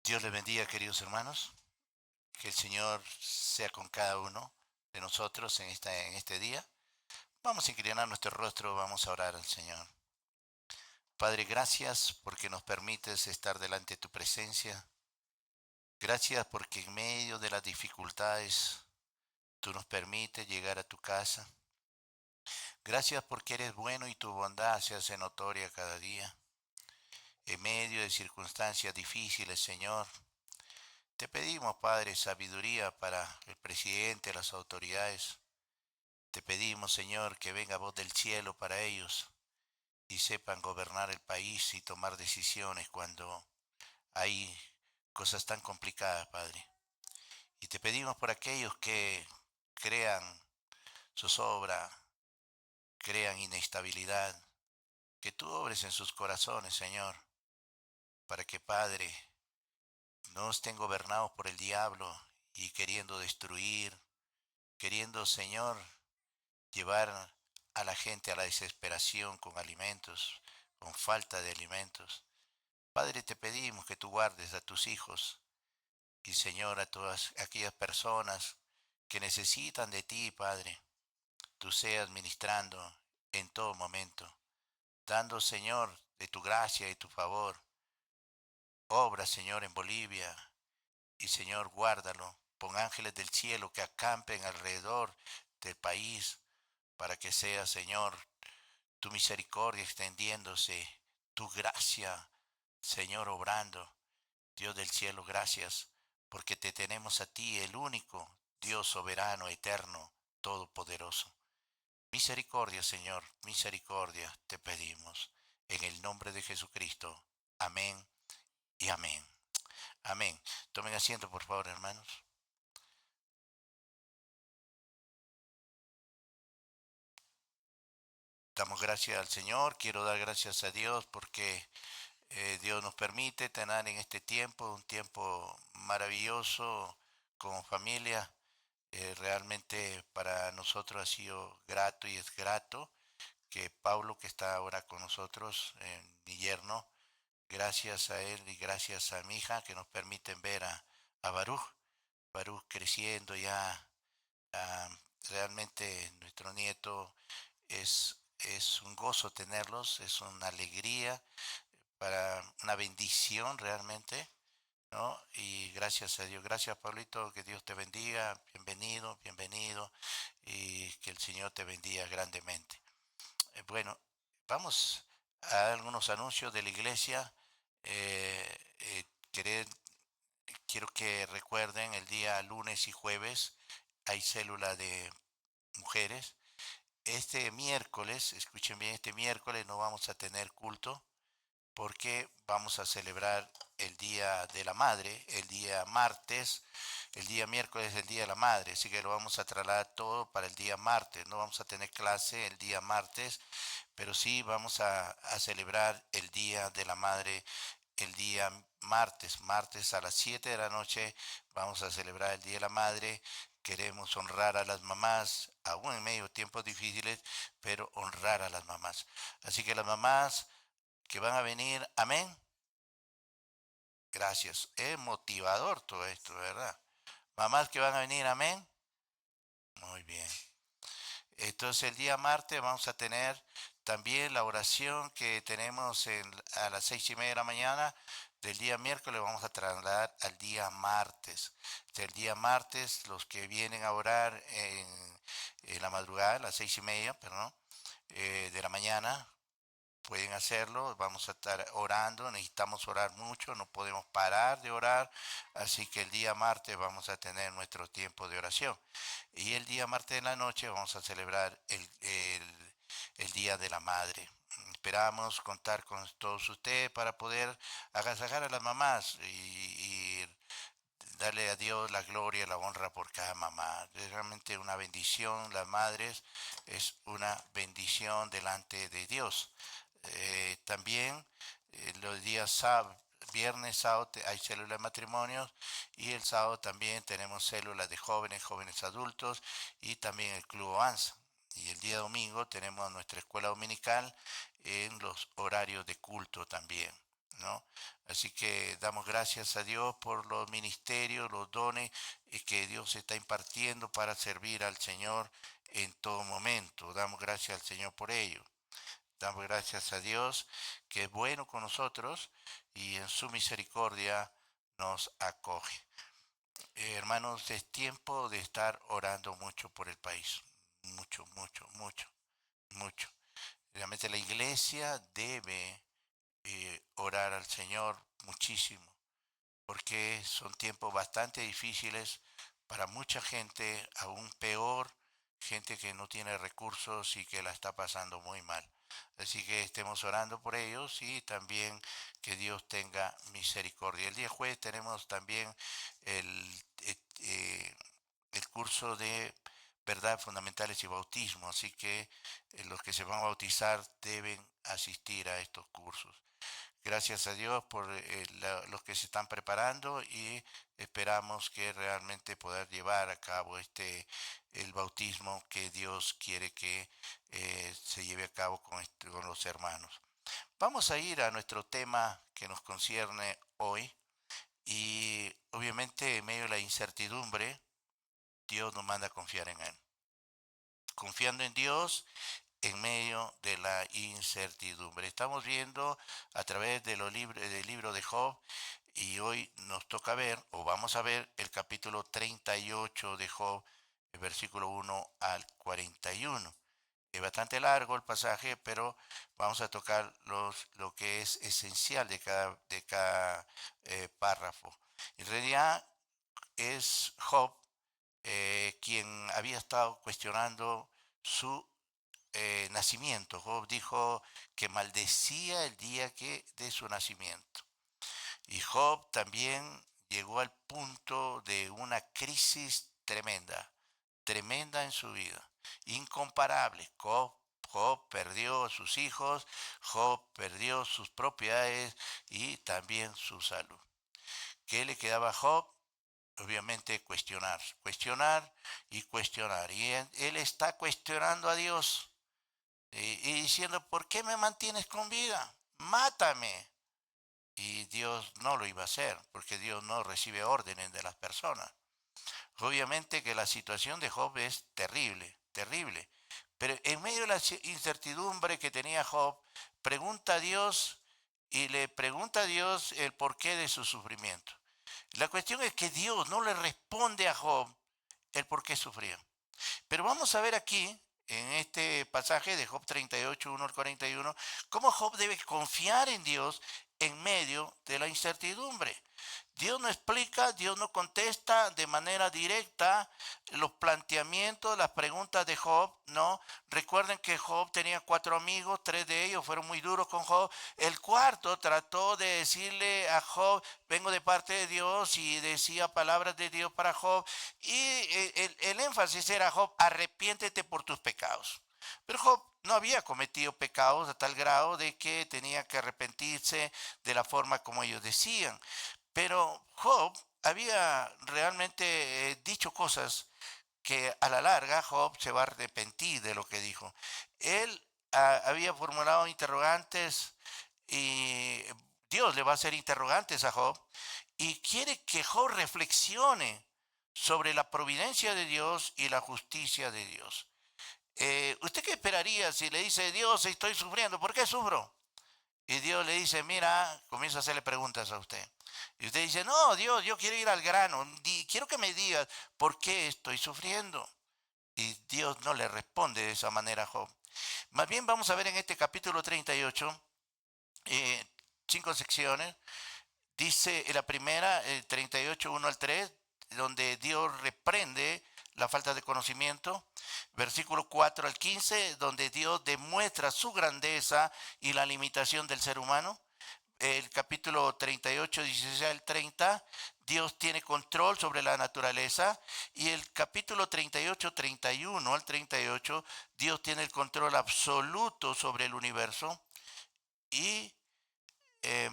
Dios les bendiga, queridos hermanos. Que el Señor sea con cada uno de nosotros en este día. Vamos a inclinar nuestro rostro, vamos a orar al Señor. Padre, gracias porque nos permites estar delante de tu presencia. Gracias porque en medio de las dificultades tú nos permites llegar a tu casa. Gracias porque eres bueno y tu bondad se hace notoria cada día. En medio de circunstancias difíciles, Señor, te pedimos, Padre, sabiduría para el presidente, las autoridades. Te pedimos, Señor, que venga voz del cielo para ellos y sepan gobernar el país y tomar decisiones cuando hay cosas tan complicadas, Padre. Y te pedimos por aquellos que crean zozobra, crean inestabilidad, que tú obres en sus corazones, Señor, para que, Padre, no estén gobernados por el diablo y queriendo destruir, queriendo, Señor, llevar a la gente a la desesperación con alimentos, con falta de alimentos. Padre, te pedimos que tú guardes a tus hijos y, Señor, a todas aquellas personas que necesitan de ti, Padre. Tú seas ministrando en todo momento, dando, Señor, de tu gracia y tu favor. Obra, Señor, en Bolivia y, Señor, guárdalo. Pon ángeles del cielo que acampen alrededor del país para que sea, Señor, tu misericordia extendiéndose, tu gracia, Señor, obrando. Dios del cielo, gracias, porque te tenemos a ti, el único Dios soberano, eterno, todopoderoso. Misericordia, Señor, misericordia te pedimos. En el nombre de Jesucristo. Amén y amén. Amén. Tomen asiento, por favor, hermanos. Damos gracias al Señor. Quiero dar gracias a Dios porque Dios nos permite tener en este tiempo un tiempo maravilloso como familia. Realmente para nosotros ha sido grato y es grato que Pablo, que está ahora con nosotros, mi yerno, gracias a él y gracias a mi hija que nos permiten ver a Baruch, Baruch creciendo ya. ah, Realmente nuestro nieto es un gozo tenerlos, es una alegría, para una bendición realmente, ¿no? Y gracias a Dios, gracias Pablito, que Dios te bendiga, bienvenido, bienvenido, y que el Señor te bendiga grandemente. Bueno, vamos a algunos anuncios de la iglesia. Eh, eh, querer- Quiero que recuerden, el día lunes y jueves hay célula de mujeres. Este miércoles, escuchen bien, este miércoles no vamos a tener culto porque vamos a celebrar el Día de la Madre, el día martes, el día miércoles es el Día de la Madre, así que lo vamos a trasladar todo para el día martes. No vamos a tener clase el día martes, pero sí vamos a celebrar el Día de la Madre el día martes, martes a las 7 de la noche vamos a celebrar el Día de la Madre. Queremos honrar a las mamás, aún en medio de tiempos difíciles, pero honrar a las mamás. Así que las mamás que van a venir, amén. Gracias. Es motivador todo esto, ¿verdad? Mamás que van a venir, amén. Muy bien. Entonces el día martes vamos a tener también la oración que tenemos a las 6:30 de la mañana. Del día miércoles vamos a trasladar al día martes. Del día martes, los que vienen a orar en la madrugada, a las 6:30, perdón, de la mañana, pueden hacerlo, vamos a estar orando, necesitamos orar mucho, no podemos parar de orar, así que el día martes vamos a tener nuestro tiempo de oración. Y el día martes en la noche vamos a celebrar el Día de la Madre. Esperamos contar con todos ustedes para poder agasajar a las mamás y darle a Dios la gloria y la honra por cada mamá. Es realmente una bendición, las madres es una bendición delante de Dios. También los días viernes, sábado hay células de matrimonios y el sábado también tenemos células de jóvenes, jóvenes adultos y también el Club Avanza. Y el día domingo tenemos nuestra escuela dominical en los horarios de culto también. ¿no? Así que damos gracias a Dios por los ministerios, los dones que Dios está impartiendo para servir al Señor en todo momento. Damos gracias al Señor por ello. Damos gracias a Dios que es bueno con nosotros y en su misericordia nos acoge. Hermanos, es tiempo de estar orando mucho por el país. Mucho, mucho, mucho, mucho. Realmente la iglesia debe orar al Señor muchísimo, porque son tiempos bastante difíciles para mucha gente, aún peor, gente que no tiene recursos y que la está pasando muy mal. Así que estemos orando por ellos y también que Dios tenga misericordia. El día jueves tenemos también el, eh, eh, el curso de verdades fundamentales y bautismo, así que los que se van a bautizar deben asistir a estos cursos. Gracias a Dios por los que se están preparando y esperamos que realmente poder llevar a cabo el bautismo que Dios quiere que se lleve a cabo con los hermanos. Vamos a ir a nuestro tema que nos concierne hoy y obviamente en medio de la incertidumbre Dios nos manda a confiar en Él. Confiando en Dios en medio de la incertidumbre. Estamos viendo a través de del libro de Job y hoy nos toca ver, o vamos a ver, el capítulo 38 de Job, el versículo 1 al 41. Es bastante largo el pasaje, pero vamos a tocar lo que es esencial de cada párrafo. En realidad es Job quien había estado cuestionando su nacimiento. Job dijo que maldecía el día de su nacimiento. Y Job también llegó al punto de una crisis tremenda, tremenda en su vida, incomparable. Job perdió a sus hijos, Job perdió sus propiedades y también su salud. ¿Qué le quedaba a Job? Obviamente cuestionar, cuestionar y cuestionar. Y él está cuestionando a Dios y diciendo, ¿por qué me mantienes con vida? Mátame. Y Dios no lo iba a hacer, porque Dios no recibe órdenes de las personas. Obviamente que la situación de Job es terrible, terrible. Pero en medio de la incertidumbre que tenía Job, pregunta a Dios y le pregunta a Dios el porqué de su sufrimiento. La cuestión es que Dios no le responde a Job el por qué sufría. Pero vamos a ver aquí, en este pasaje de Job 38, 1 al 41, cómo Job debe confiar en Dios en medio de la incertidumbre. Dios no explica, Dios no contesta de manera directa los planteamientos, las preguntas de Job, ¿no? Recuerden que Job tenía 4 amigos, 3 de ellos fueron muy duros con Job. El cuarto trató de decirle a Job, vengo de parte de Dios, y decía palabras de Dios para Job. Y el énfasis era, Job, arrepiéntete por tus pecados. Pero Job no había cometido pecados a tal grado de que tenía que arrepentirse de la forma como ellos decían. Pero Job había realmente dicho cosas que a la larga Job se va a arrepentir de lo que dijo. Él había formulado interrogantes y Dios le va a hacer interrogantes a Job y quiere que Job reflexione sobre la providencia de Dios y la justicia de Dios. ¿Usted qué esperaría si le dice, Dios, estoy sufriendo? ¿Por qué sufro? Y Dios le dice, mira, comienza a hacerle preguntas a usted. Y usted dice, no, Dios, yo quiero ir al grano. Quiero que me digas por qué estoy sufriendo. Y Dios no le responde de esa manera a Job. Más bien vamos a ver en este capítulo 38, 5 secciones. Dice en la primera, 38, 1 al 3, donde Dios reprende la falta de conocimiento. Versículo 4 al 15, donde Dios demuestra su grandeza y la limitación del ser humano. El capítulo 38, 16 al 30, Dios tiene control sobre la naturaleza. Y el capítulo 38, 31 al 38, Dios tiene el control absoluto sobre el universo. Y eh,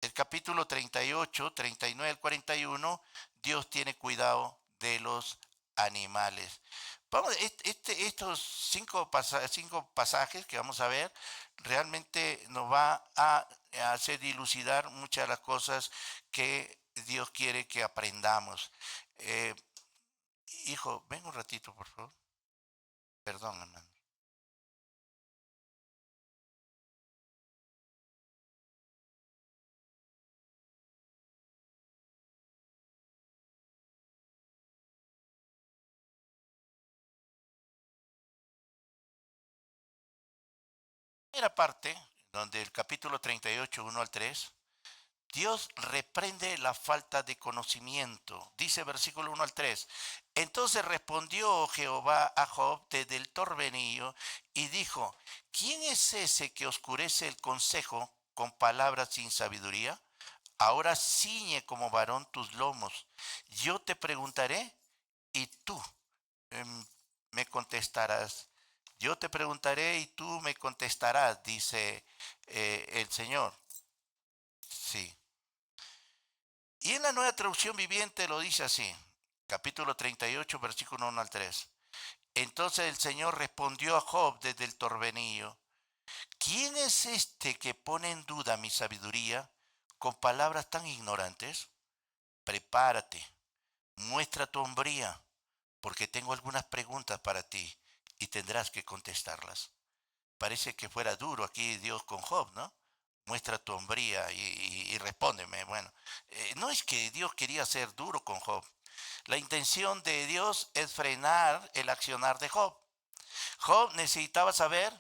el capítulo 38, 39 al 41, Dios tiene cuidado de los animales. Estos cinco pasajes que vamos a ver realmente nos va a hacer dilucidar muchas de las cosas que Dios quiere que aprendamos. Eh, Hijo, ven un ratito, por favor. Perdón, hermano. Primera parte, donde el capítulo 38, 1 al 3, Dios reprende la falta de conocimiento. Dice versículo 1 al 3. Entonces respondió Jehová a Job desde el torbenillo y dijo, ¿quién es ese que oscurece el consejo con palabras sin sabiduría? Ahora ciñe como varón tus lomos. Yo te preguntaré y tú em, me contestarás. Yo te preguntaré y tú me contestarás, dice el Señor. Sí. Y en la nueva traducción viviente lo dice así, capítulo 38, versículo 1 al 3. Entonces el Señor respondió a Job desde el torbenillo, ¿quién es este que pone en duda mi sabiduría con palabras tan ignorantes? Prepárate, muestra tu hombría, porque tengo algunas preguntas para ti y tendrás que contestarlas. Parece que fuera duro aquí Dios con Job, ¿no? Muestra tu hombría y respóndeme. Bueno, no es que Dios quería ser duro con Job. La intención de Dios es frenar el accionar de Job. Job necesitaba saber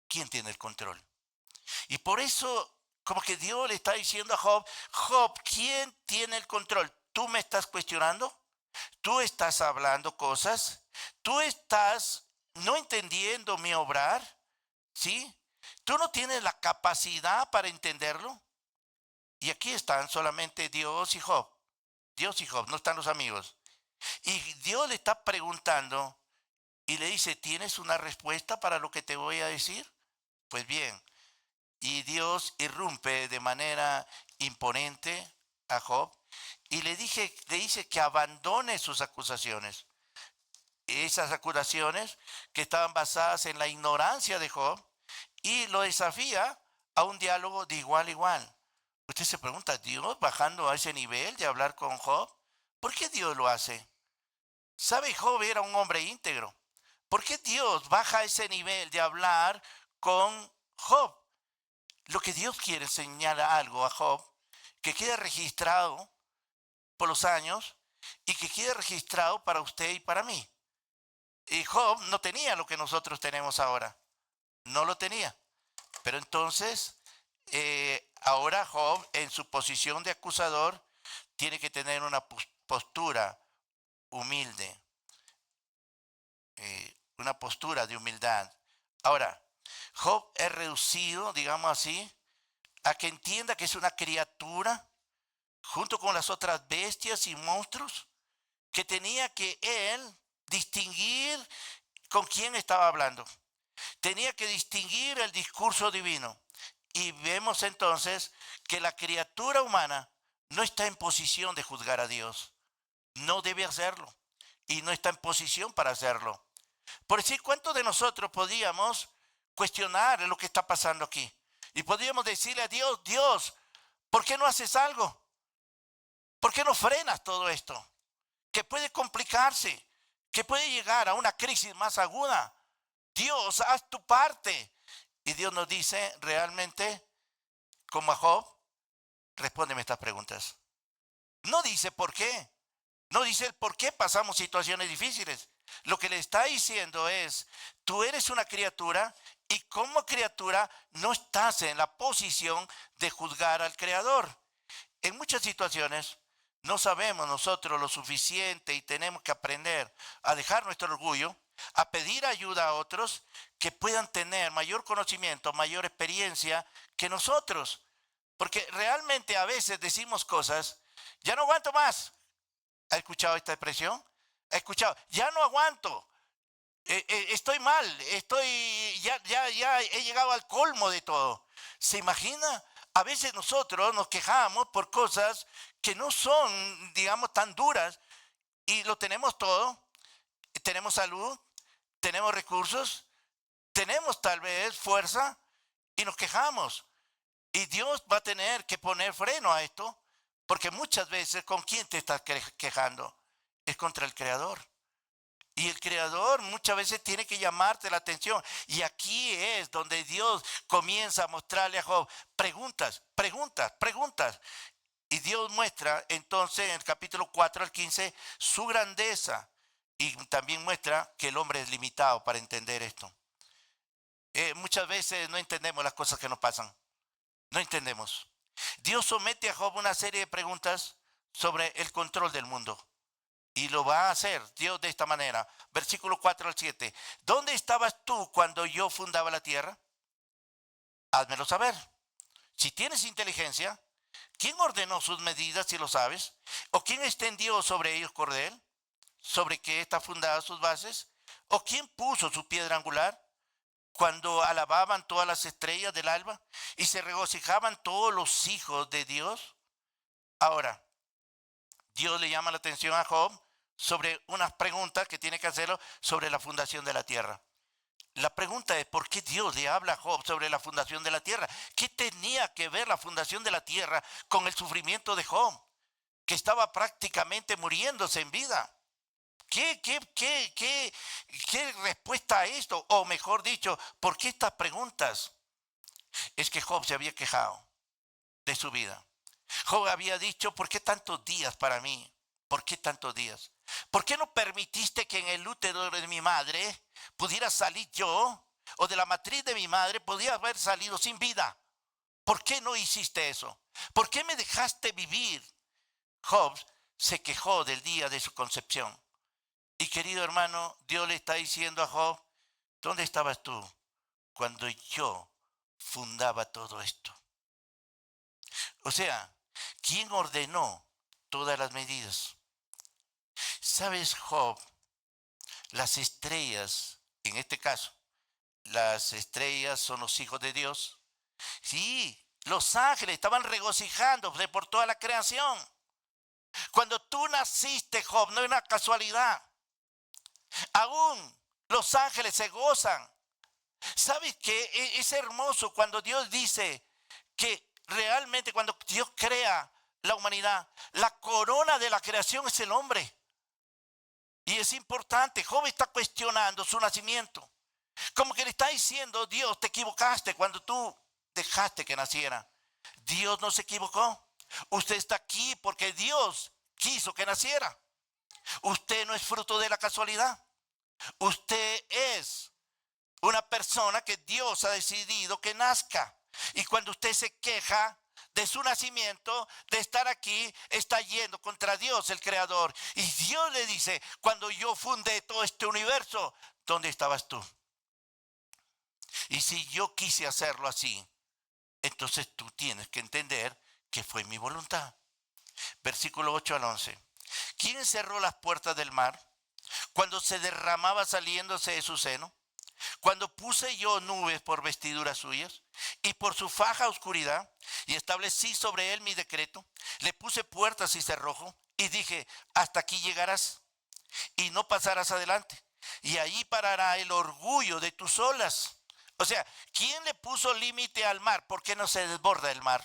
quién tiene el control. Y por eso, como que Dios le está diciendo a Job, Job, ¿quién tiene el control? ¿Tú me estás cuestionando? ¿Tú estás hablando cosas? ¿Tú estás no entendiendo mi obrar? ¿Sí? ¿Tú no tienes la capacidad para entenderlo? Y aquí están solamente Dios y Job. Dios y Job, no están los amigos. Y Dios le está preguntando y le dice, ¿tienes una respuesta para lo que te voy a decir? Pues bien, y Dios irrumpe de manera imponente a Job y le dice que abandone sus acusaciones. Esas acusaciones que estaban basadas en la ignorancia de Job y lo desafía a un diálogo de igual a igual. Usted se pregunta, ¿Dios bajando a ese nivel de hablar con Job? ¿Por qué Dios lo hace? ¿Sabe? Job era un hombre íntegro. ¿Por qué Dios baja a ese nivel de hablar con Job? Lo que Dios quiere enseñar algo a Job que quede registrado por los años y que quede registrado para usted y para mí. Y Job no tenía lo que nosotros tenemos ahora. No lo tenía. Pero entonces, ahora Job, en su posición de acusador, tiene que tener una postura humilde, una postura de humildad. Ahora, Job es reducido, digamos así, a que entienda que es una criatura, junto con las otras bestias y monstruos, que tenía que él distinguir con quién estaba hablando. Tenía que distinguir el discurso divino. Y vemos entonces que la criatura humana no está en posición de juzgar a Dios. No debe hacerlo. Y no está en posición para hacerlo. Por decir, ¿cuántos de nosotros podíamos cuestionar lo que está pasando aquí? Y podríamos decirle a Dios, Dios, ¿por qué no haces algo? ¿Por qué no frenas todo esto? Que puede complicarse, que puede llegar a una crisis más aguda. Dios, haz tu parte. Y Dios nos dice realmente, como a Job, respóndeme estas preguntas. No dice por qué. No dice el por qué pasamos situaciones difíciles. Lo que le está diciendo es, tú eres una criatura y como criatura no estás en la posición de juzgar al Creador. En muchas situaciones no sabemos nosotros lo suficiente y tenemos que aprender a dejar nuestro orgullo, a pedir ayuda a otros que puedan tener mayor conocimiento, mayor experiencia que nosotros. Porque realmente a veces decimos cosas, ya no aguanto más. ¿Ha escuchado esta expresión? ¿Ha escuchado? Ya no aguanto. Estoy mal. Ya he llegado al colmo de todo. ¿Se imagina? A veces nosotros nos quejamos por cosas que no son, digamos, tan duras y lo tenemos todo. Tenemos salud, tenemos recursos, tenemos tal vez fuerza y nos quejamos. Y Dios va a tener que poner freno a esto, porque muchas veces ¿con quién te estás quejando? Es contra el Creador. Y el Creador muchas veces tiene que llamarte la atención. Y aquí es donde Dios comienza a mostrarle a Job preguntas, preguntas, preguntas. Y Dios muestra entonces en el capítulo 4 al 15 su grandeza. Y también muestra que el hombre es limitado para entender esto. Muchas veces no entendemos las cosas que nos pasan. No entendemos. Dios somete a Job una serie de preguntas sobre el control del mundo. Y lo va a hacer Dios de esta manera. Versículo 4 al 7. ¿Dónde estabas tú cuando yo fundaba la tierra? Házmelo saber. Si tienes inteligencia, ¿quién ordenó sus medidas si lo sabes? ¿O quién extendió sobre ellos cordel? ¿Sobre qué está fundada sus bases? ¿O quién puso su piedra angular? Cuando alababan todas las estrellas del alba y se regocijaban todos los hijos de Dios. Ahora, Dios le llama la atención a Job sobre unas preguntas que tiene que hacerlo sobre la fundación de la tierra. La pregunta es, ¿por qué Dios le habla a Job sobre la fundación de la tierra? ¿Qué tenía que ver la fundación de la tierra con el sufrimiento de Job, que estaba prácticamente muriéndose en vida? ¿Qué respuesta a esto? O mejor dicho, ¿por qué estas preguntas? Es que Job se había quejado de su vida. Job había dicho, ¿por qué tantos días para mí? ¿Por qué tantos días? ¿Por qué no permitiste que en el útero de mi madre pudiera salir yo? O de la matriz de mi madre podía haber salido sin vida. ¿Por qué no hiciste eso? ¿Por qué me dejaste vivir? Job se quejó del día de su concepción. Y querido hermano, Dios le está diciendo a Job, ¿dónde estabas tú cuando yo fundaba todo esto? O sea, ¿quién ordenó todas las medidas? ¿Sabes, Job? Las estrellas, en este caso, las estrellas son los hijos de Dios. Sí, los ángeles estaban regocijándose por toda la creación. Cuando tú naciste, Job, no es una casualidad. Aún los ángeles se gozan. ¿Sabes qué? Es hermoso cuando Dios dice que realmente cuando Dios crea la humanidad, la corona de la creación es el hombre. Y es importante, Job está cuestionando su nacimiento. Como que le está diciendo, Dios, te equivocaste cuando tú dejaste que naciera. Dios no se equivocó. Usted está aquí porque Dios quiso que naciera. Usted no es fruto de la casualidad. Usted es una persona que Dios ha decidido que nazca. Y cuando usted se queja de su nacimiento, de estar aquí, está yendo contra Dios, el Creador. Y Dios le dice, cuando yo fundé todo este universo, ¿dónde estabas tú? Y si yo quise hacerlo así, entonces tú tienes que entender que fue mi voluntad. Versículo 8 al 11. ¿Quién cerró las puertas del mar cuando se derramaba saliéndose de su seno? Cuando puse yo nubes por vestiduras suyas y por su faja oscuridad, y establecí sobre él mi decreto, le puse puertas y cerrojo, y dije, hasta aquí llegarás y no pasarás adelante, y allí parará el orgullo de tus olas. O sea, ¿quién le puso límite al mar? ¿Por qué no se desborda el mar?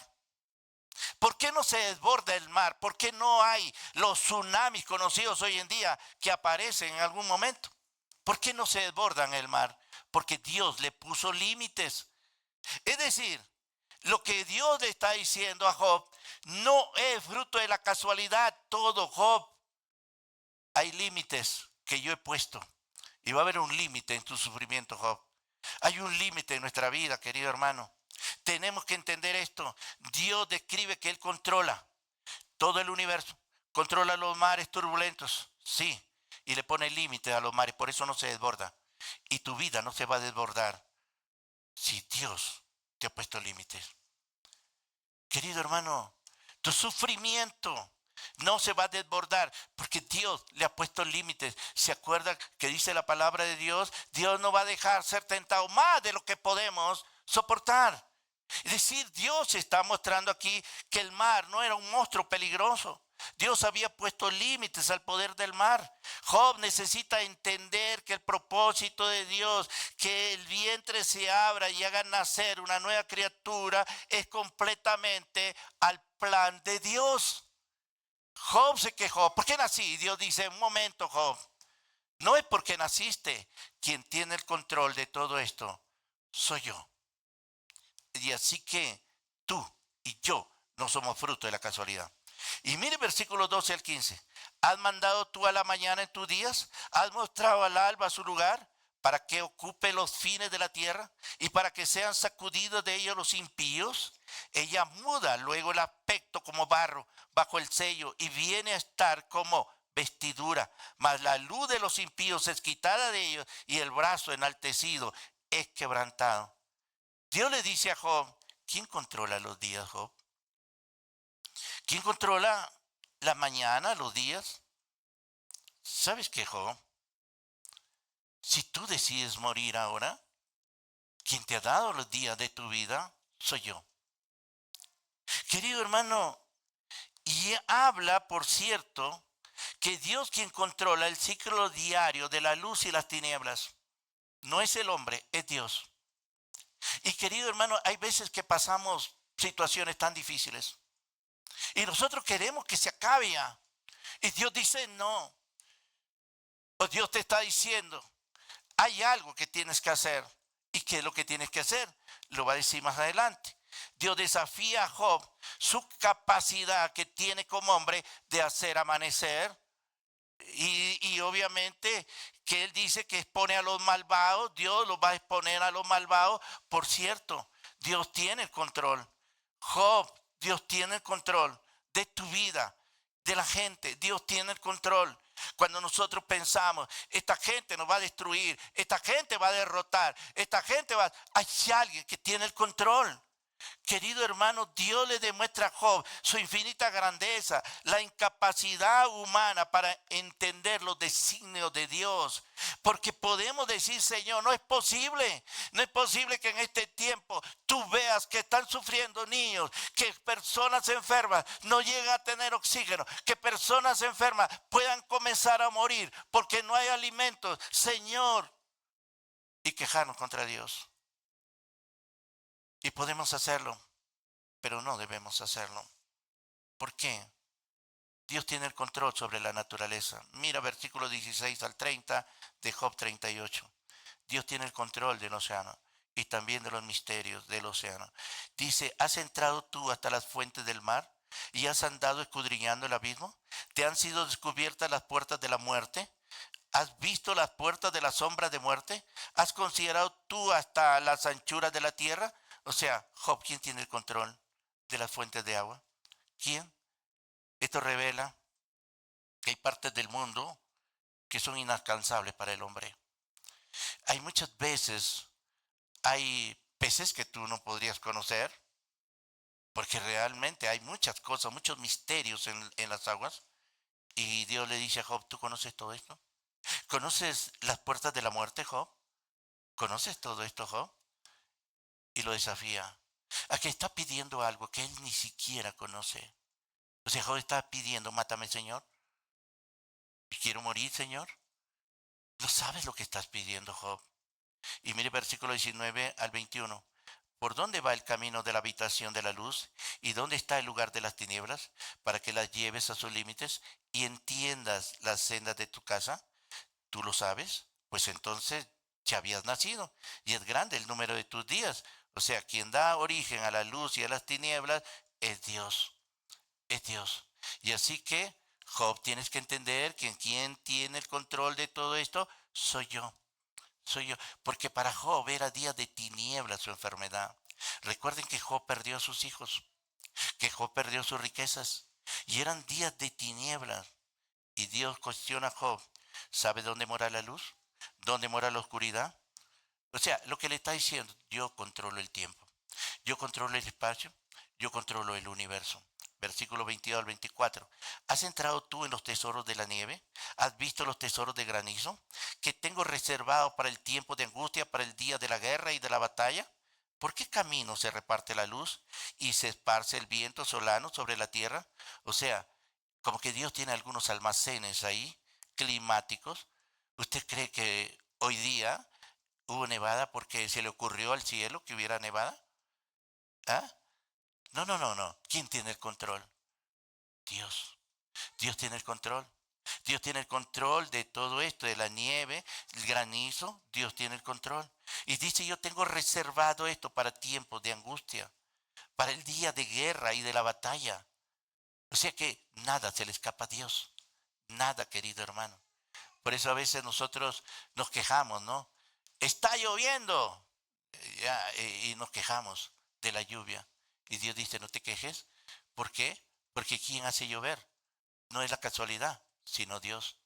¿Por qué no se desborda el mar? ¿Por qué no hay los tsunamis conocidos hoy en día que aparecen en algún momento? ¿Por qué no se desbordan el mar? Porque Dios le puso límites. Es decir, lo que Dios le está diciendo a Job no es fruto de la casualidad todo, Job. Hay límites que yo he puesto. Y va a haber un límite en tu sufrimiento, Job. Hay un límite en nuestra vida, querido hermano. Tenemos que entender esto. Dios describe que Él controla todo el universo. Controla los mares turbulentos, sí. Y le pone límites a los mares, por eso no se desborda. Y tu vida no se va a desbordar si Dios te ha puesto límites. Querido hermano, tu sufrimiento no se va a desbordar porque Dios le ha puesto límites. ¿Se acuerda que dice la palabra de Dios? Dios no va a dejar ser tentado más de lo que podemos soportar. Es decir, Dios está mostrando aquí que el mar no era un monstruo peligroso, Dios había puesto límites al poder del mar. Job necesita entender que el propósito de Dios, que el vientre se abra y haga nacer una nueva criatura, es completamente al plan de Dios. Job se quejó. ¿Por qué nací? Y Dios dice, un momento, Job. No es porque naciste. Quien tiene el control de todo esto soy yo. Y así que tú y yo no somos fruto de la casualidad. Y mire versículos 12 al 15. ¿Has mandado tú a la mañana en tus días? ¿Has mostrado al alba su lugar para que ocupe los fines de la tierra y para que sean sacudidos de ellos los impíos? Ella muda luego el aspecto como barro bajo el sello y viene a estar como vestidura, mas la luz de los impíos es quitada de ellos y el brazo enaltecido es quebrantado. Dios le dice a Job, ¿quién controla los días, Job? ¿Quién controla la mañana, los días? ¿Sabes qué, Job? Si tú decides morir ahora, quien te ha dado los días de tu vida soy yo. Querido hermano, y habla, por cierto, que Dios quien controla el ciclo diario de la luz y las tinieblas. No es el hombre, es Dios. Y querido hermano, hay veces que pasamos situaciones tan difíciles y nosotros queremos que se acabe ya. Y Dios dice no. O Dios te está diciendo, hay algo que tienes que hacer. ¿Y qué es lo que tienes que hacer? Lo va a decir más adelante. Dios desafía a Job su capacidad que tiene como hombre de hacer amanecer. Y obviamente que él dice que expone a los malvados, Dios los va a exponer a los malvados. Por cierto, Dios tiene el control. Job, Dios tiene el control de tu vida, de la gente. Dios tiene el control. Cuando nosotros pensamos, esta gente nos va a destruir, esta gente va a derrotar, esta gente va... Hay alguien que tiene el control. Querido hermano, Dios le demuestra a Job su infinita grandeza, la incapacidad humana para entender los designios de Dios. Porque podemos decir, Señor, no es posible que en este tiempo tú veas que están sufriendo niños, que personas enfermas no llegan a tener oxígeno, que personas enfermas puedan comenzar a morir porque no hay alimentos, Señor, y quejarnos contra Dios. Y podemos hacerlo, pero no debemos hacerlo. ¿Por qué? Dios tiene el control sobre la naturaleza. Mira versículos 16 al 30 de Job 38. Dios tiene el control del océano y también de los misterios del océano. Dice, ¿has entrado tú hasta las fuentes del mar y has andado escudriñando el abismo? ¿Te han sido descubiertas las puertas de la muerte? ¿Has visto las puertas de la sombra de muerte? ¿Has considerado tú hasta las anchuras de la tierra? O sea, Job, ¿quién tiene el control de las fuentes de agua? ¿Quién? Esto revela que hay partes del mundo que son inalcanzables para el hombre. Hay muchas veces, hay peces que tú no podrías conocer, porque realmente hay muchas cosas, muchos misterios en las aguas. Y Dios le dice a Job, ¿tú conoces todo esto? ¿Conoces las puertas de la muerte, Job? ¿Conoces todo esto, Job? Y lo desafía. A que está pidiendo algo que él ni siquiera conoce. O sea, Job está pidiendo, mátame, Señor. Quiero morir, Señor. ¿No sabes lo que estás pidiendo, Job? Y mire versículo 19 al 21. ¿Por dónde va el camino de la habitación de la luz? ¿Y dónde está el lugar de las tinieblas? Para que las lleves a sus límites y entiendas las sendas de tu casa. ¿Tú lo sabes? Pues entonces ya habías nacido y es grande el número de tus días. O sea, quien da origen a la luz y a las tinieblas es Dios. Es Dios. Y así que, Job, tienes que entender que quien tiene el control de todo esto soy yo. Soy yo. Porque para Job era día de tinieblas su enfermedad. Recuerden que Job perdió a sus hijos, que Job perdió sus riquezas. Y eran días de tinieblas. Y Dios cuestiona a Job. ¿Sabe dónde mora la luz? ¿Dónde mora la oscuridad? O sea, lo que le está diciendo, yo controlo el tiempo. Yo controlo el espacio. Yo controlo el universo. Versículo 22 al 24. ¿Has entrado tú en los tesoros de la nieve? ¿Has visto los tesoros de granizo? ¿Que tengo reservado para el tiempo de angustia, para el día de la guerra y de la batalla? ¿Por qué camino se reparte la luz y se esparce el viento solano sobre la tierra? O sea, Como que Dios tiene algunos almacenes ahí, climáticos. ¿Usted cree que hoy día hubo nevada porque se le ocurrió al cielo que hubiera nevada? ¿Ah? No, no, no, no. ¿Quién tiene el control? Dios. Dios tiene el control. Dios tiene el control de todo esto, de la nieve, el granizo. Dios tiene el control. Y dice, yo tengo reservado esto para tiempos de angustia, para el día de guerra y de la batalla. O sea que nada se le escapa a Dios. Nada, querido hermano. Por eso a veces nosotros nos quejamos, ¿no? Está lloviendo. Y nos quejamos de la lluvia. Y Dios dice, no te quejes. ¿Por qué? Porque ¿quién hace llover? No es la casualidad, sino Dios,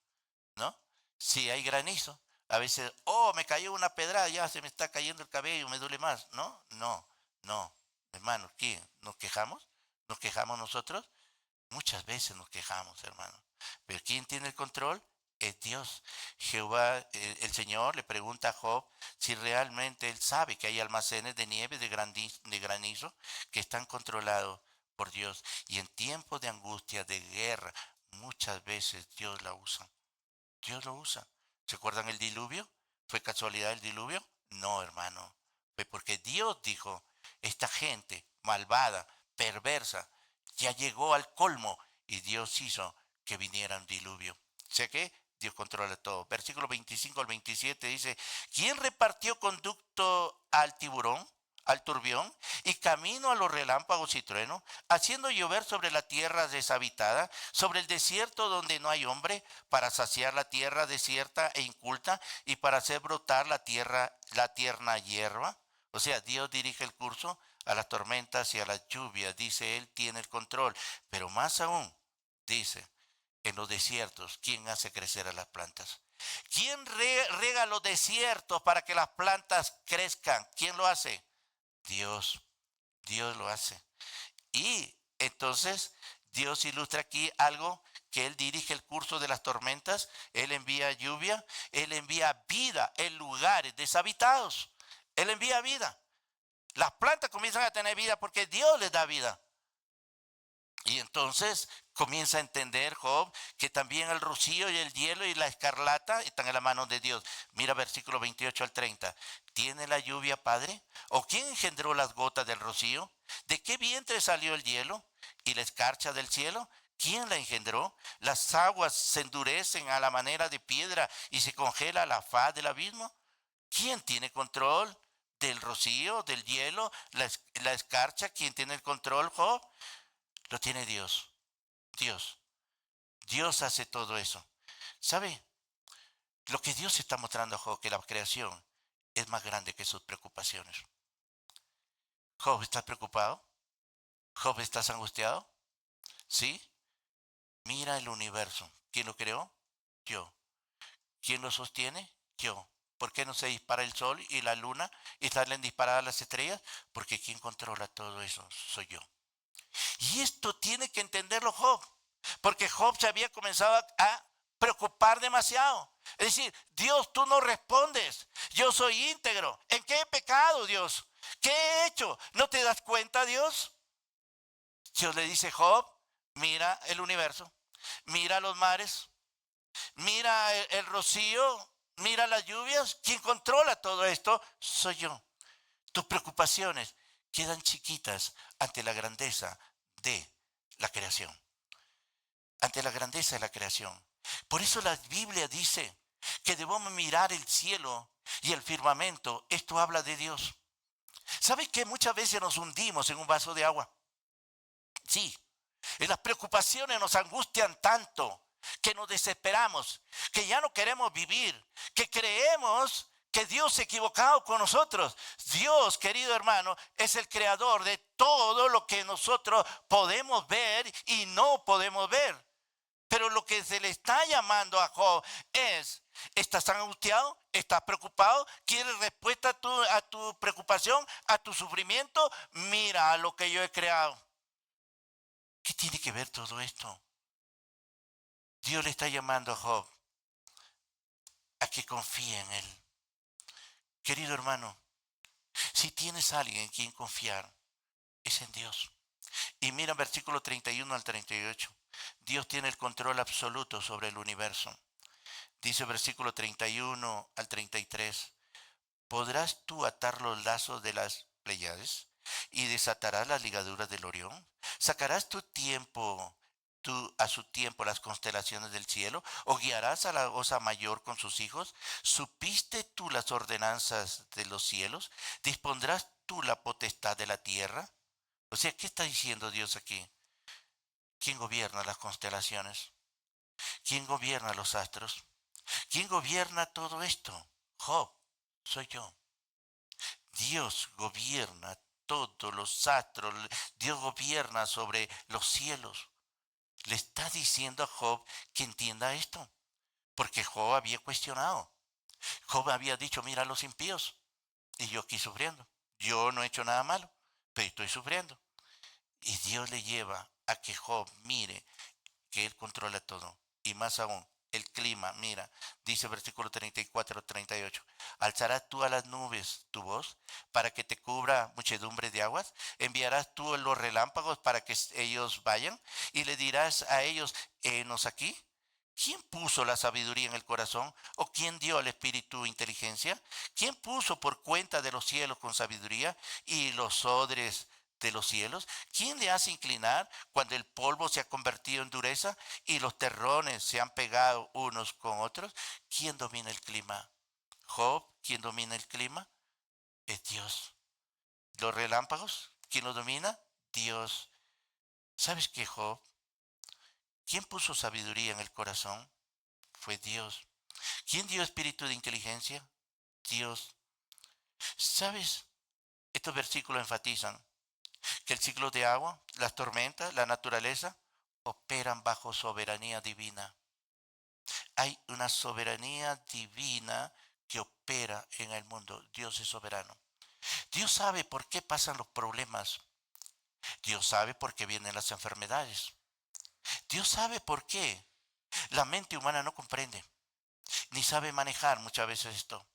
¿no? Si hay granizo, a veces, oh, me cayó una pedrada, ya se me está cayendo el cabello, me duele más. No, no, no. Hermano, ¿quién? ¿Nos quejamos? ¿Nos quejamos nosotros? Muchas veces nos quejamos, hermano. Pero ¿quién tiene el control? Es Dios. Jehová, el Señor, le pregunta a Job si realmente él sabe que hay almacenes de nieve, de granizo, que están controlados por Dios. Y en tiempos de angustia, de guerra, muchas veces Dios la usa. Dios lo usa. ¿Se acuerdan el diluvio? ¿Fue casualidad el diluvio? No, hermano. Fue porque Dios dijo, esta gente malvada, perversa, ya llegó al colmo y Dios hizo que viniera un diluvio. ¿Sé qué? Dios controla todo. Versículo 25 al 27 dice, ¿quién repartió conducto al tiburón, al turbión, y camino a los relámpagos y truenos, haciendo llover sobre la tierra deshabitada, sobre el desierto donde no hay hombre, para saciar la tierra desierta e inculta y para hacer brotar la tierra, la tierna hierba? O sea, Dios dirige el curso a las tormentas y a las lluvias, dice Él tiene el control, pero más aún, dice, en los desiertos, ¿quién hace crecer a las plantas? ¿Quién riega los desiertos para que las plantas crezcan? ¿Quién lo hace? Dios. Dios lo hace. Y entonces Dios ilustra aquí algo que Él dirige el curso de las tormentas, Él envía lluvia, Él envía vida en lugares deshabitados. Él envía vida. Las plantas comienzan a tener vida porque Dios les da vida. Y entonces comienza a entender Job que también el rocío y el hielo y la escarlata están en la mano de Dios. Mira versículo 28 al 30. ¿Tiene la lluvia padre? ¿O quién engendró las gotas del rocío? ¿De qué vientre salió el hielo y la escarcha del cielo? ¿Quién la engendró? Las aguas se endurecen a la manera de piedra y se congela la faz del abismo. ¿Quién tiene control del rocío, del hielo, la escarcha? ¿Quién tiene el control, Job? Lo tiene Dios. Dios. Dios hace todo eso. ¿Sabe? Lo que Dios está mostrando a Job, que la creación es más grande que sus preocupaciones. Job, ¿estás preocupado? Job, ¿estás angustiado? ¿Sí? Mira el universo. ¿Quién lo creó? Yo. ¿Quién lo sostiene? Yo. ¿Por qué no se dispara el sol y la luna y salen disparadas las estrellas? Porque quien controla todo eso soy yo. Y esto tiene que entenderlo Job, porque Job se había comenzado a preocupar demasiado. Es decir, Dios, tú no respondes. Yo soy íntegro. ¿En qué he pecado, Dios? ¿Qué he hecho? ¿No te das cuenta, Dios? Dios le dice, Job, mira el universo, mira los mares, mira el rocío, mira las lluvias. ¿Quién controla todo esto? Soy yo. Tus preocupaciones quedan chiquitas ante la grandeza de la creación, ante la grandeza de la creación. Por eso la Biblia dice que debemos mirar el cielo y el firmamento. Esto habla de Dios. ¿Sabes que muchas veces nos hundimos en un vaso de agua? Sí, y las preocupaciones nos angustian tanto que nos desesperamos, que ya no queremos vivir, que creemos que Dios se ha equivocado con nosotros. Dios, querido hermano, es el creador de todo lo que nosotros podemos ver y no podemos ver. Pero lo que se le está llamando a Job es, ¿estás angustiado? ¿Estás preocupado? ¿Quieres respuesta a tu preocupación, a tu sufrimiento? Mira lo que yo he creado. ¿Qué tiene que ver todo esto? Dios le está llamando a Job a que confíe en él. Querido hermano, si tienes a alguien en quien confiar, es en Dios. Y mira versículo 31 al 38. Dios tiene el control absoluto sobre el universo. Dice versículo 31 al 33. ¿Podrás tú atar los lazos de las Pléyades y desatarás las ligaduras del Orión? ¿Sacarás tú a su tiempo las constelaciones del cielo? ¿O guiarás a la osa mayor con sus hijos? ¿Supiste tú las ordenanzas de los cielos? ¿Dispondrás tú la potestad de la tierra? O sea, ¿qué está diciendo Dios aquí? ¿Quién gobierna las constelaciones? ¿Quién gobierna los astros? ¿Quién gobierna todo esto? Job, soy yo. Dios gobierna todos los astros. Dios gobierna sobre los cielos. Le está diciendo a Job que entienda esto. Porque Job había cuestionado. Job había dicho, mira los impíos. Y yo aquí sufriendo. Yo no he hecho nada malo, pero estoy sufriendo. Y Dios le lleva a que Job mire que Él controla todo. Y más aún, el clima, mira, dice versículo 34, 38. ¿Alzarás tú a las nubes tu voz para que te cubra muchedumbre de aguas? ¿Enviarás tú los relámpagos para que ellos vayan? Y le dirás a ellos, henos aquí. ¿Quién puso la sabiduría en el corazón? ¿O quién dio al espíritu inteligencia? ¿Quién puso por cuenta de los cielos con sabiduría y los odres de los cielos? ¿Quién le hace inclinar cuando el polvo se ha convertido en dureza y los terrones se han pegado unos con otros? ¿Quién domina el clima? Job, ¿quién domina el clima? Es Dios. ¿Los relámpagos? ¿Quién los domina? Dios. ¿Sabes qué, Job? ¿Quién puso sabiduría en el corazón? Fue Dios. ¿Quién dio espíritu de inteligencia? Dios. ¿Sabes? Estos versículos enfatizan que el ciclo de agua, las tormentas, la naturaleza, operan bajo soberanía divina. Hay una soberanía divina que opera en el mundo. Dios es soberano. Dios sabe por qué pasan los problemas. Dios sabe por qué vienen las enfermedades. Dios sabe por qué. La mente humana no comprende, ni sabe manejar muchas veces esto.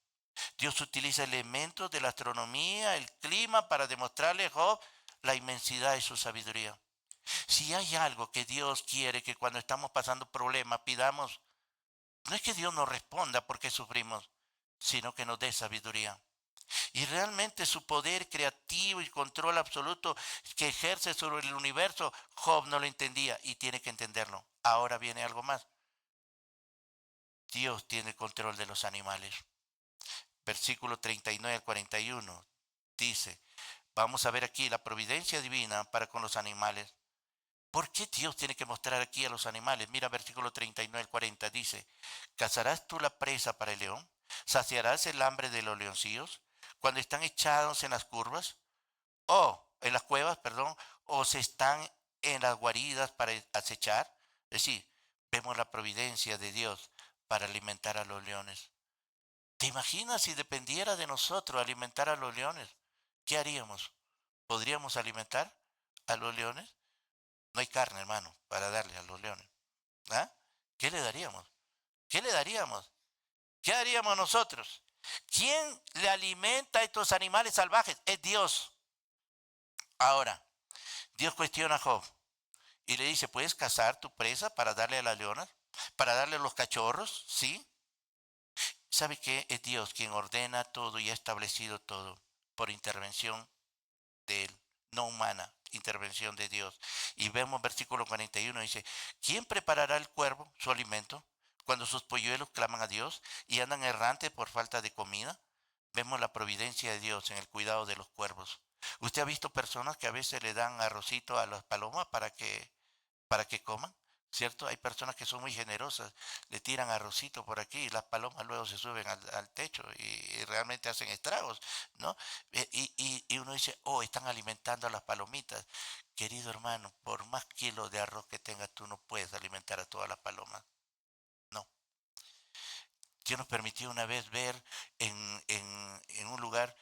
Dios utiliza elementos de la astronomía, el clima, para demostrarle a Job la inmensidad de su sabiduría. Si hay algo que Dios quiere que cuando estamos pasando problemas pidamos, no es que Dios nos responda porque sufrimos, sino que nos dé sabiduría. Y realmente su poder creativo y control absoluto que ejerce sobre el universo, Job no lo entendía y tiene que entenderlo. Ahora viene algo más. Dios tiene control de los animales. Versículo 39 al 41 dice, vamos a ver aquí la providencia divina para con los animales. ¿Por qué Dios tiene que mostrar aquí a los animales? Mira versículo 39 al 40 dice, ¿cazarás tú la presa para el león? ¿Saciarás el hambre de los leoncillos cuando están echados en las curvas? O en las cuevas, perdón, o se están en las guaridas para acechar. Es decir, vemos la providencia de Dios para alimentar a los leones. ¿Te imaginas si dependiera de nosotros alimentar a los leones? ¿Qué haríamos? ¿Podríamos alimentar a los leones? No hay carne, hermano, para darle a los leones. ¿Ah? ¿Qué le daríamos? ¿Qué le daríamos? ¿Qué haríamos nosotros? ¿Quién le alimenta a estos animales salvajes? Es Dios. Ahora, Dios cuestiona a Job y le dice, ¿puedes cazar tu presa para darle a las leonas? ¿Para darle a los cachorros? ¿Sí? ¿Sabe qué? Es Dios quien ordena todo y ha establecido todo por intervención de Él, no humana, intervención de Dios. Y vemos versículo 41, dice, ¿quién preparará el cuervo, su alimento, cuando sus polluelos claman a Dios y andan errantes por falta de comida? Vemos la providencia de Dios en el cuidado de los cuervos. ¿Usted ha visto personas que a veces le dan arrocito a las palomas para que coman? ¿Cierto? Hay personas que son muy generosas, le tiran arrocito por aquí y las palomas luego se suben al techo y realmente hacen estragos, ¿no? Y uno dice, oh, están alimentando a las palomitas. Querido hermano, por más kilos de arroz que tengas, tú no puedes alimentar a todas las palomas. No. Dios nos permitió una vez ver en un lugar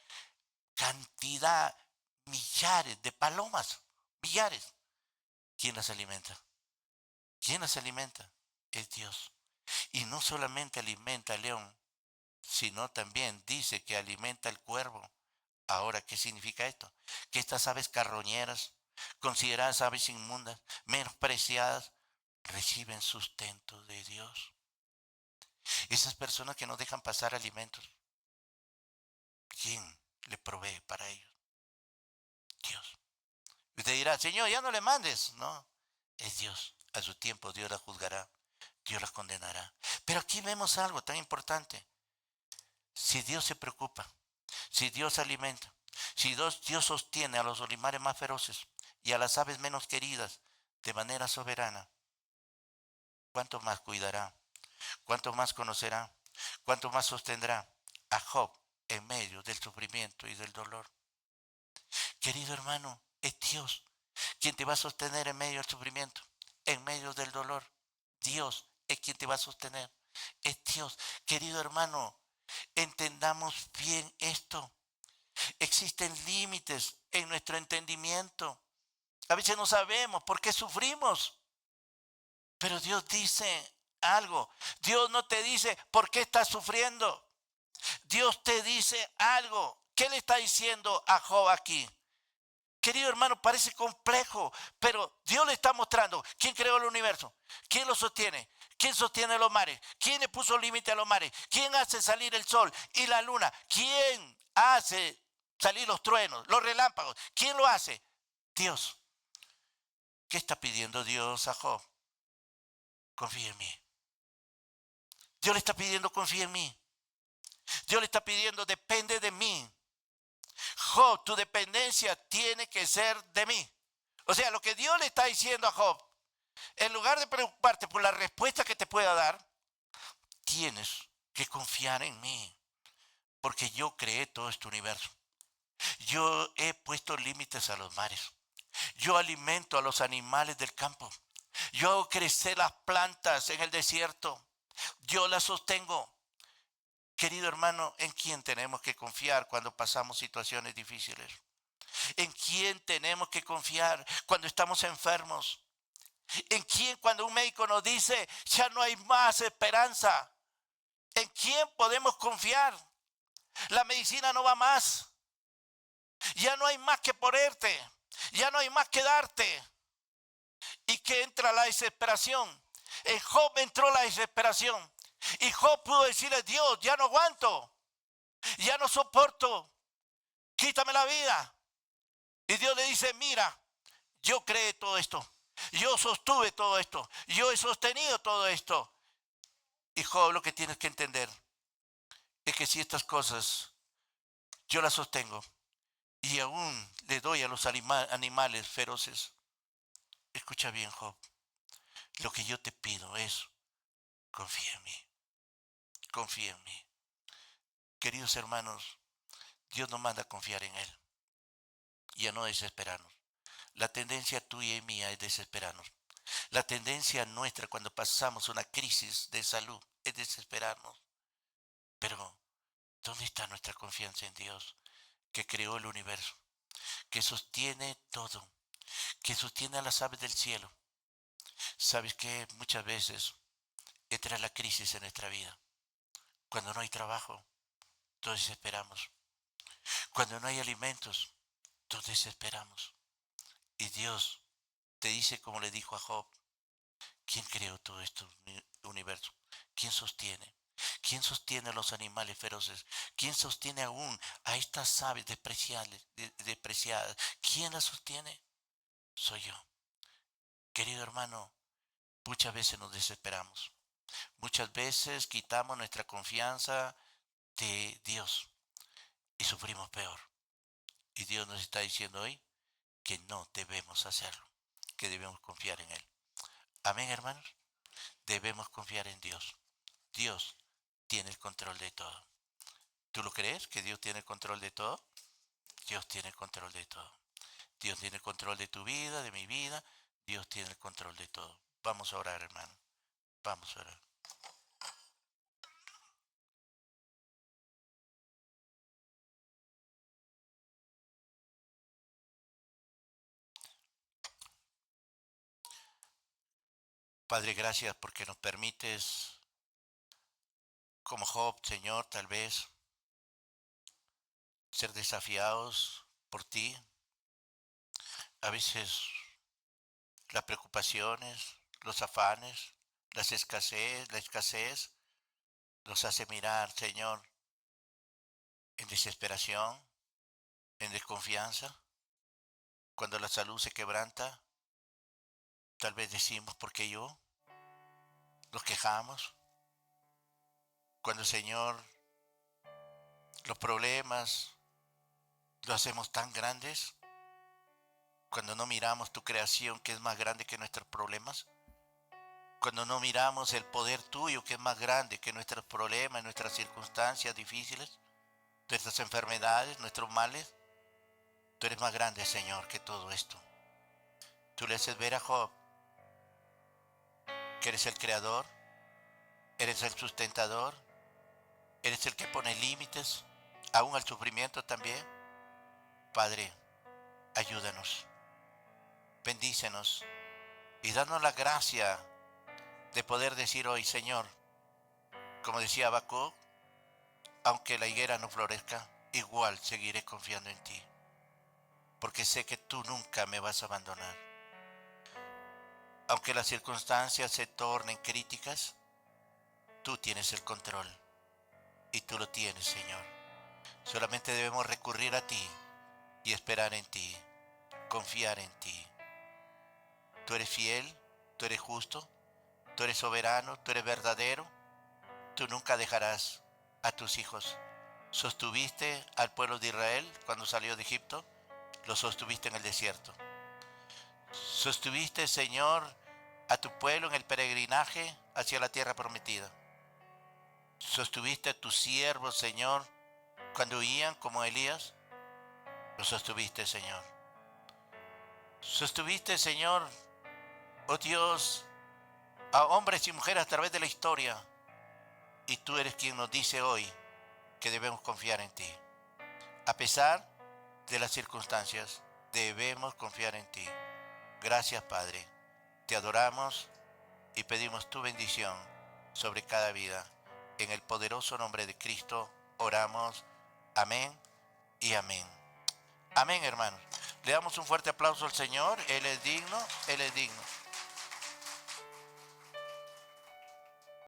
cantidad, millares de palomas, millares. ¿Quién las alimenta? ¿Quién las alimenta? Es Dios. Y no solamente alimenta al león, sino también dice que alimenta al cuervo. Ahora, ¿qué significa esto? Que estas aves carroñeras, consideradas aves inmundas, menospreciadas, reciben sustento de Dios. Esas personas que no dejan pasar alimentos, ¿quién le provee para ellos? Dios. Y usted dirá, Señor, ya no le mandes. No, es Dios. A su tiempo Dios la juzgará, Dios la condenará. Pero aquí vemos algo tan importante. Si Dios se preocupa, si Dios alimenta, si Dios sostiene a los olimares más feroces y a las aves menos queridas de manera soberana, ¿cuánto más cuidará? ¿Cuánto más conocerá? ¿Cuánto más sostendrá a Job en medio del sufrimiento y del dolor? Querido hermano, es Dios quien te va a sostener en medio del sufrimiento, en medio del dolor. Dios es quien te va a sostener. Es Dios. Querido hermano, entendamos bien esto. Existen límites en nuestro entendimiento. A veces no sabemos por qué sufrimos, pero Dios dice algo. Dios no te dice por qué estás sufriendo. Dios te dice algo. ¿Qué le está diciendo a Job aquí? Querido hermano, parece complejo, pero Dios le está mostrando quién creó el universo, quién lo sostiene, quién sostiene los mares, quién le puso límite a los mares, quién hace salir el sol y la luna, quién hace salir los truenos, los relámpagos, quién lo hace. Dios. ¿Qué está pidiendo Dios a Job? Confía en mí. Dios le está pidiendo confía en mí. Dios le está pidiendo depende de mí. Job, tu dependencia tiene que ser de mí. O sea, lo que Dios le está diciendo a Job, en lugar de preocuparte por la respuesta que te pueda dar, tienes que confiar en mí, porque yo creé todo este universo. Yo he puesto límites a los mares. Yo alimento a los animales del campo. Yo hago crecer las plantas en el desierto. Yo las sostengo. Querido hermano, ¿en quién tenemos que confiar cuando pasamos situaciones difíciles? ¿En quién tenemos que confiar cuando estamos enfermos? ¿En quién cuando un médico nos dice ya no hay más esperanza? ¿En quién podemos confiar? La medicina no va más. Ya no hay más que ponerte. Ya no hay más que darte. Y que entra la desesperación. En Job entró la desesperación. Y Job pudo decirle, Dios, ya no aguanto. Ya no soporto. Quítame la vida. Y Dios le dice, mira, yo creé todo esto. Yo sostuve todo esto. Yo he sostenido todo esto. Y Job, lo que tienes que entender es que si estas cosas yo las sostengo y aún le doy a los animales feroces, escucha bien, Job, lo que yo te pido es confía en mí, confía en mí. Queridos hermanos, Dios nos manda a confiar en Él y a no desesperarnos. La tendencia tuya y mía es desesperarnos. La tendencia nuestra cuando pasamos una crisis de salud es desesperarnos. Pero, ¿dónde está nuestra confianza en Dios, que creó el universo, que sostiene todo, que sostiene a las aves del cielo? ¿Sabes que muchas veces entra la crisis en nuestra vida? Cuando no hay trabajo, todos desesperamos. Cuando no hay alimentos, todos desesperamos. Y Dios te dice como le dijo a Job, ¿quién creó todo este universo? ¿Quién sostiene? ¿Quién sostiene a los animales feroces? ¿Quién sostiene aún a estas aves despreciadas? ¿Quién las sostiene? Soy yo. Querido hermano, muchas veces nos desesperamos. Muchas veces quitamos nuestra confianza de Dios y sufrimos peor. Y Dios nos está diciendo hoy que no debemos hacerlo, que debemos confiar en Él. Amén, hermanos. Debemos confiar en Dios. Dios tiene el control de todo. ¿Tú lo crees que Dios tiene el control de todo? Dios tiene el control de todo. Dios tiene el control de tu vida, de mi vida. Dios tiene el control de todo. Vamos a orar, hermano. Vamos a orar. Padre, gracias porque nos permites, como Job, Señor, tal vez, ser desafiados por ti. A veces las preocupaciones, los afanes, la escasez, los hace mirar, Señor, en desesperación, en desconfianza. Cuando la salud se quebranta, tal vez decimos, ¿por qué yo? Nos quejamos. Cuando, Señor, los problemas los hacemos tan grandes, cuando no miramos tu creación que es más grande que nuestros problemas, cuando no miramos el poder tuyo que es más grande que nuestros problemas, nuestras circunstancias difíciles, nuestras enfermedades, nuestros males, tú eres más grande, Señor, que todo esto. Tú le haces ver a Job que eres el creador, eres el sustentador, eres el que pone límites, aún al sufrimiento también. Padre, ayúdanos, bendícenos y danos la gracia de poder decir hoy, Señor, como decía Habacuc, aunque la higuera no florezca, igual seguiré confiando en ti, porque sé que tú nunca me vas a abandonar. Aunque las circunstancias se tornen críticas, tú tienes el control y tú lo tienes, Señor. Solamente debemos recurrir a ti y esperar en ti, confiar en ti. Tú eres fiel, tú eres justo, tú eres soberano, tú eres verdadero. Tú nunca dejarás a tus hijos. Sostuviste al pueblo de Israel cuando salió de Egipto, lo sostuviste en el desierto. Sostuviste, Señor, a tu pueblo en el peregrinaje hacia la tierra prometida. Sostuviste a tus siervos, Señor, cuando huían como Elías. Lo sostuviste, Señor. Sostuviste, Señor, oh Dios, a hombres y mujeres a través de la historia. Y tú eres quien nos dice hoy que debemos confiar en ti. A pesar de las circunstancias, debemos confiar en ti. Gracias, Padre. Te adoramos y pedimos tu bendición sobre cada vida. En el poderoso nombre de Cristo oramos. Amén y amén. Amén, hermanos. Le damos un fuerte aplauso al Señor. Él es digno, Él es digno.